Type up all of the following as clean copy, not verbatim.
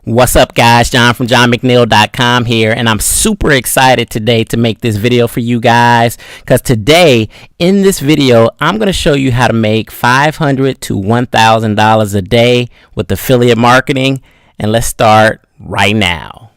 What's up, guys? John from JVNotify.com here, and I'm super excited today to make this video for you guys, because today in this video I'm going to show you how to make $500 to $1,000 a day with affiliate marketing, and let's start right now.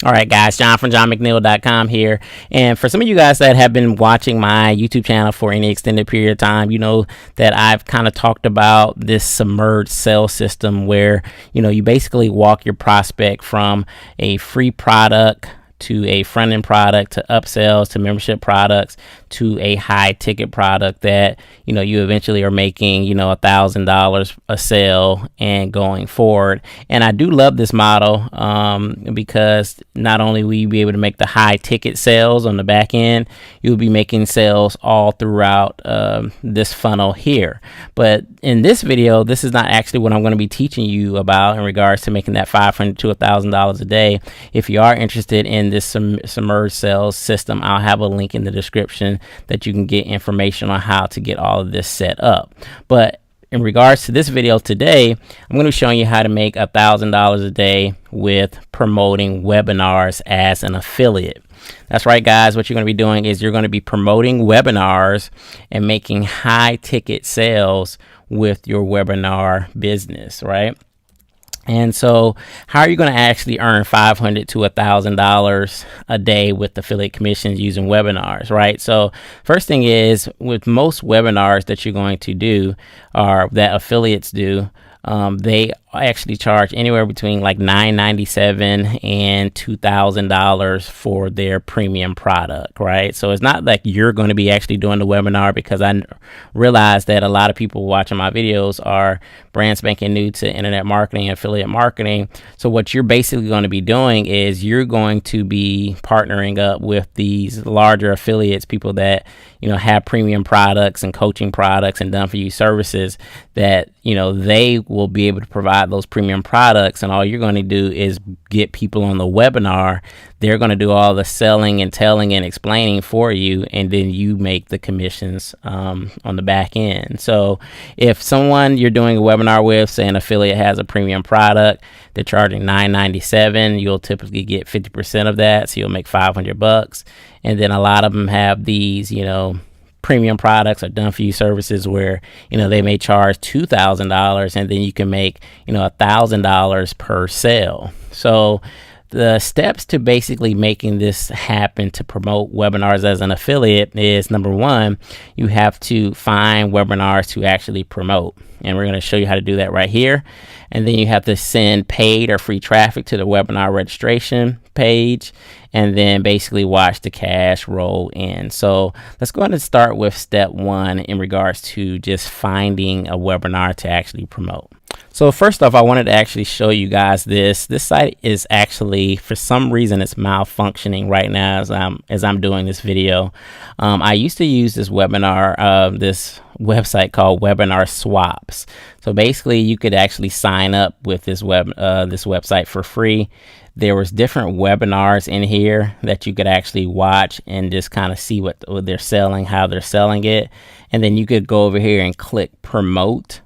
All right, guys, John from JVNotify.com here. And for some of you guys that have been watching my YouTube channel for any extended period of time, you know that I've kind of talked about this submerged sales system where, you know, you basically walk your prospect from a free product to a front-end product to upsells to membership products to a high ticket product that, you know, you eventually are making, you know, $1,000 a sale and going forward. And I do love this model because not only will you be able to make the high ticket sales on the back end, you'll be making sales all throughout this funnel here. But in this video, this is not actually what I'm going to be teaching you about in regards to making that $500 to $1,000 a day. If you are interested in this submerged sales system, I'll have a link in the description that you can get information on how to get all of this set up. But in regards to this video today, I'm going to be showing you how to make $1,000 a day with promoting webinars as an affiliate. That's right, guys. What you're going to be doing is you're going to be promoting webinars and making high ticket sales with your webinar business, right? And so how are you going to actually earn $500 to $1,000 a day with affiliate commissions using webinars, right? So first thing is, with most webinars that you're going to do, or that affiliates do, they actually charge anywhere between like $997 and $2,000 for their premium product, right? So it's not like you're going to be actually doing the webinar, because I realize that a lot of people watching my videos are brand spanking new to internet marketing and affiliate marketing. So what you're basically going to be doing is you're going to be partnering up with these larger affiliates, people that, you know, have premium products and coaching products and done for you services that, you know, they will be able to provide those premium products, and all you're going to do is get people on the webinar. They're going to do all the selling and telling and explaining for you, and then you make the commissions on the back end. So if someone you're doing a webinar with, say an affiliate has a premium product, they're charging $997, you'll typically get 50% of that, so you'll make $500. And then a lot of them have these, you know, premium products or done for you services where, you know, they may charge $2,000, and then you can make, you know, $1,000 per sale. So the steps to basically making this happen to promote webinars as an affiliate is, number one, you have to find webinars to actually promote. And we're going to show you how to do that right here. And then you have to send paid or free traffic to the webinar registration page, and then basically watch the cash roll in. So let's go ahead and start with step one in regards to just finding a webinar to actually promote. So first off, I wanted to actually show you guys this. This site is actually, for some reason, it's malfunctioning right now as I'm doing this video. I used to use this this website called Webinar Swaps. So basically, you could actually sign up with this website for free. There was different webinars in here that you could actually watch and just kind of see what they're selling, how they're selling it, and then you could go over here and click promote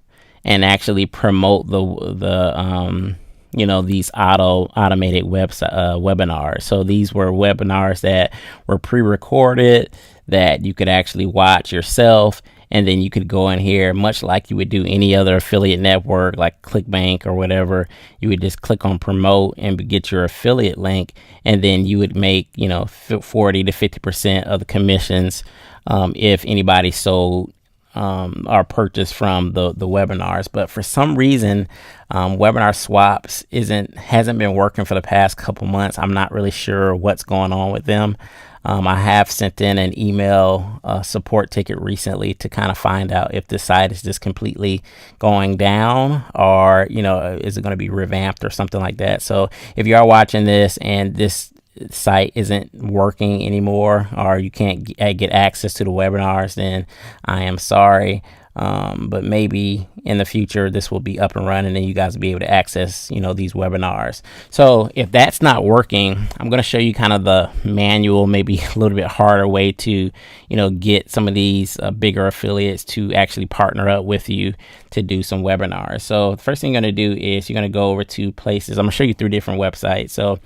and actually promote the you know, these automated webinars. So these were webinars that were pre-recorded that you could actually watch yourself, and then you could go in here, much like you would do any other affiliate network like ClickBank or whatever. You would just click on promote and get your affiliate link, and then you would make, you know, 40 to 50% of the commissions if anybody sold or purchased from the webinars. But for some reason, Webinar Swaps hasn't been working for the past couple months. I'm not really sure what's going on with them. I have sent in an email support ticket recently to kind of find out if the site is just completely going down, or, you know, is it going to be revamped or something like that. So if you are watching this and this site isn't working anymore, or you can't get access to the webinars, then I am sorry. But maybe in the future this will be up and running and you guys will be able to access, these webinars. So if that's not working, I'm going to show you kind of the manual, maybe a little bit harder way to, get some of these bigger affiliates to actually partner up with you to do some webinars. So the first thing you're going to do is you're going to go over to places. I'm going to show you 3 different websites. So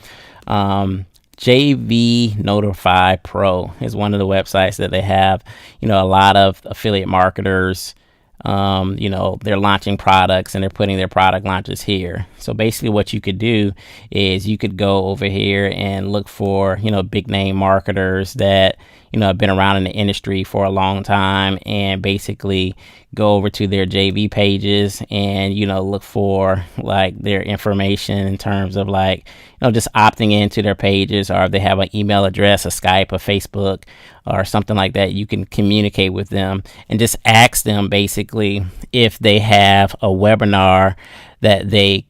JVNotify Pro is one of the websites that they have, a lot of affiliate marketers, they're launching products and they're putting their product launches here. So basically what you could do is you could go over here and look for, big name marketers that, have been around in the industry for a long time, and basically go over to their JV pages and, look for like their information in terms of like, just opting into their pages, or if they have an email address, a Skype, a Facebook, or something like that. You can communicate with them and just ask them basically if they have a webinar that they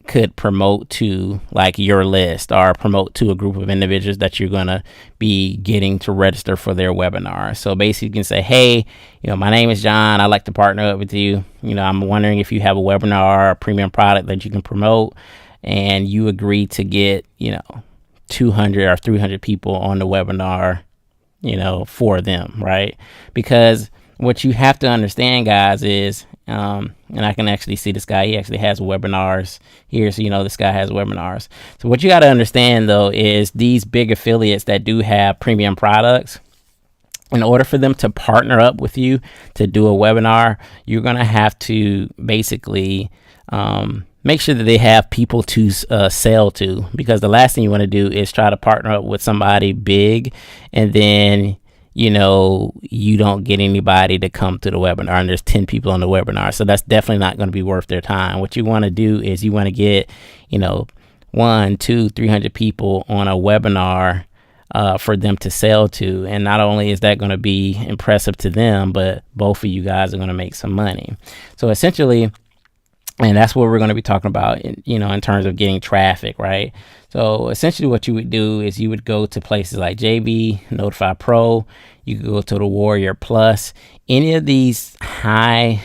could promote to like your list, or promote to a group of individuals that you're going to be getting to register for their webinar. So basically you can say, hey, my name is John. I'd like to partner up with you. I'm wondering if you have a webinar or a premium product that you can promote, and you agree to get, 200 or 300 people on the webinar, for them, right? Because what you have to understand, guys, is, and I can actually see this guy, he actually has webinars here. So, this guy has webinars. So what you got to understand though, is these big affiliates that do have premium products, in order for them to partner up with you to do a webinar, you're going to have to basically, make sure that they have people to sell to, because the last thing you want to do is try to partner up with somebody big and then you don't get anybody to come to the webinar and there's 10 people on the webinar. So that's definitely not going to be worth their time. What you want to do is you want to get 100, 200, 300 people on a webinar for them to sell to. And not only is that going to be impressive to them, but both of you guys are going to make some money. So essentially, and that's what we're going to be talking about, in terms of getting traffic, right? So essentially what you would do is you would go to places like JVNotify Pro. You could go to the Warrior Plus. Any of these high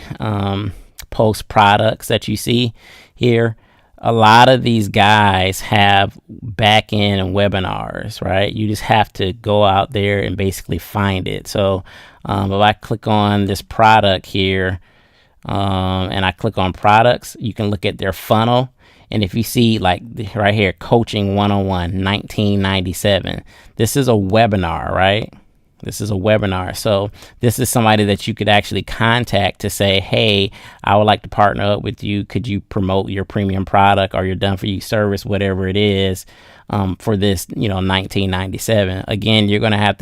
post products that you see here, a lot of these guys have back end webinars, right? You just have to go out there and basically find it. So if I click on this product here, and I click on products, you can look at their funnel. And if you see like right here, coaching 101, $19.97, this is a webinar, right? This is a webinar. So this is somebody that you could actually contact to say, hey, I would like to partner up with you. Could you promote your premium product or your done for you service, whatever it is, for this, $19.97. Again, you're going to have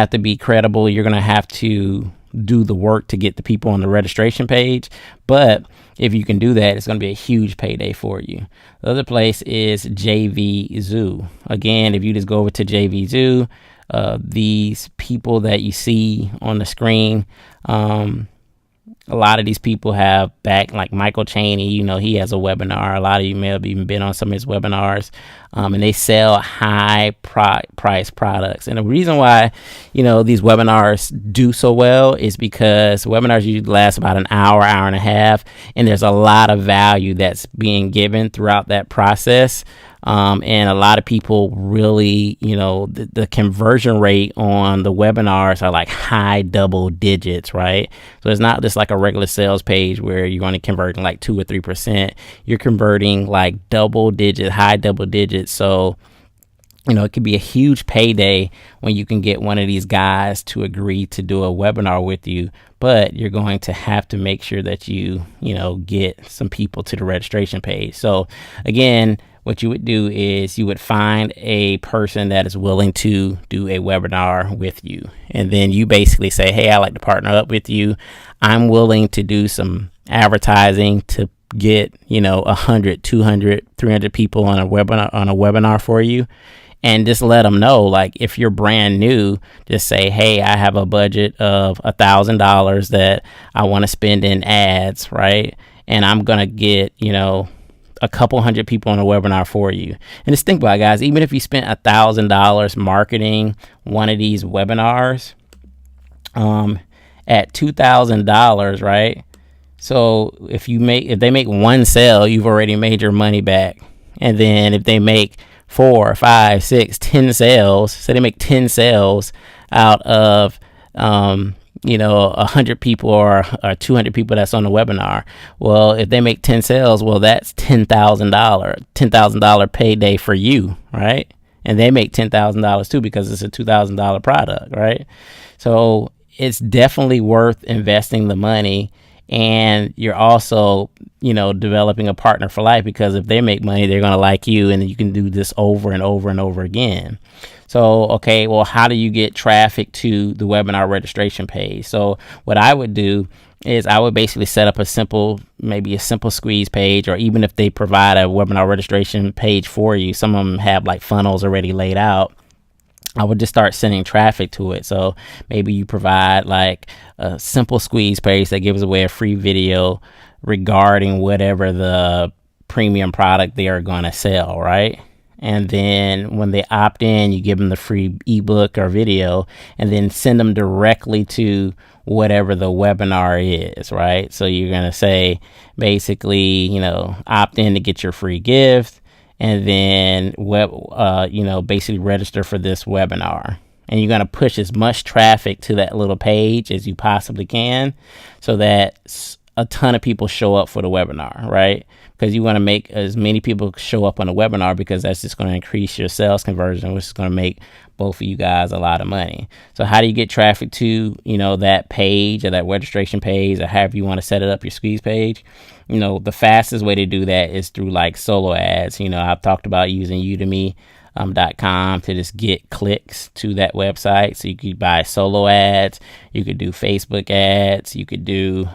to be credible. You're going to have to do the work to get the people on the registration page. But if you can do that, it's going to be a huge payday for you. The other place is JV Zoo. Again, if you just go over to JV Zoo, these people that you see on the screen, a lot of these people have back, like Michael Chaney, he has a webinar. A lot of you may have even been on some of his webinars, and they sell high price products. And the reason why, these webinars do so well is because webinars usually last about an hour, hour and a half, and there's a lot of value that's being given throughout that process. And a lot of people really, the conversion rate on the webinars are like high double digits, right? So it's not just like a regular sales page where you're going to convert like 2 or 3%. You're converting like high double digits. So, it could be a huge payday when you can get one of these guys to agree to do a webinar with you, but you're going to have to make sure that you get some people to the registration page. So again, what you would do is you would find a person that is willing to do a webinar with you. And then you basically say, hey, I'd like to partner up with you. I'm willing to do some advertising to get, 100, 200, 300 people on a webinar for you. And just let them know, like, if you're brand new, just say, hey, I have a budget of $1,000 that I want to spend in ads, right? And I'm going to get, a couple hundred people on a webinar for you. And just think about it, guys, even if you spent $1,000 marketing one of these webinars, at $2,000, right? So if they make one sale, you've already made your money back. And then if they make 4, 5, 6, 10 sales, so they make 10 sales out of 100 people or 200 people that's on the webinar. Well, if they make 10 sales, well, that's $10,000 payday for you, right? And they make $10,000 too, because it's a $2,000 product, right? So it's definitely worth investing the money. And you're also, developing a partner for life, because if they make money, they're going to like you, and you can do this over and over and over again. So, okay, well, how do you get traffic to the webinar registration page? So what I would do is I would basically set up maybe a simple squeeze page, or even if they provide a webinar registration page for you, some of them have like funnels already laid out. I would just start sending traffic to it. So maybe you provide like a simple squeeze page that gives away a free video regarding whatever the premium product they are going to sell, right? And then when they opt in, you give them the free ebook or video, and then send them directly to whatever the webinar is, right? So you're going to say basically, opt in to get your free gift, and then basically register for this webinar. And you're going to push as much traffic to that little page as you possibly can, so that a ton of people show up for the webinar, right? Because you want to make as many people show up on the webinar, because that's just going to increase your sales conversion, which is going to make both of you guys a lot of money. So how do you get traffic to, that page or that registration page, or however you want to set it up, your squeeze page? The fastest way to do that is through like solo ads. I've talked about using Udemy.com to just get clicks to that website. So you could buy solo ads, you could do Facebook ads, you could do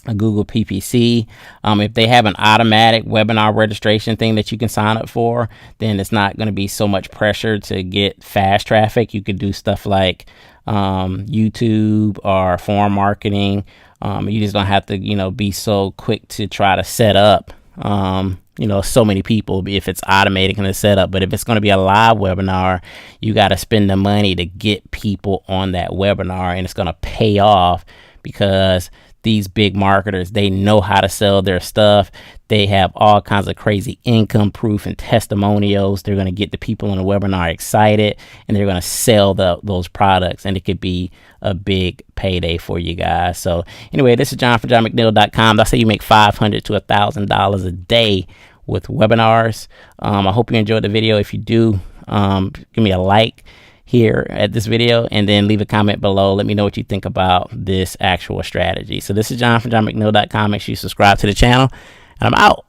a Google PPC. If they have an automatic webinar registration thing that you can sign up for, then it's not going to be so much pressure to get fast traffic. You could do stuff like YouTube or forum marketing. You just don't have to, be so quick to try to set up, so many people if it's automated in the setup. But if it's going to be a live webinar, you got to spend the money to get people on that webinar, and it's going to pay off, because these big marketers, they know how to sell their stuff. They have all kinds of crazy income proof and testimonials. They're going to get the people on the webinar excited, and they're going to sell those products, and it could be a big payday for you guys. So anyway, this is John from JVNotify.com. I say you make $500 to $1,000 a day with webinars. I hope you enjoyed the video. If you do, give me a like here at this video, and then leave a comment below. Let me know what you think about this actual strategy. So this is John from JohnMcNeil.com. Make sure you subscribe to the channel, and I'm out.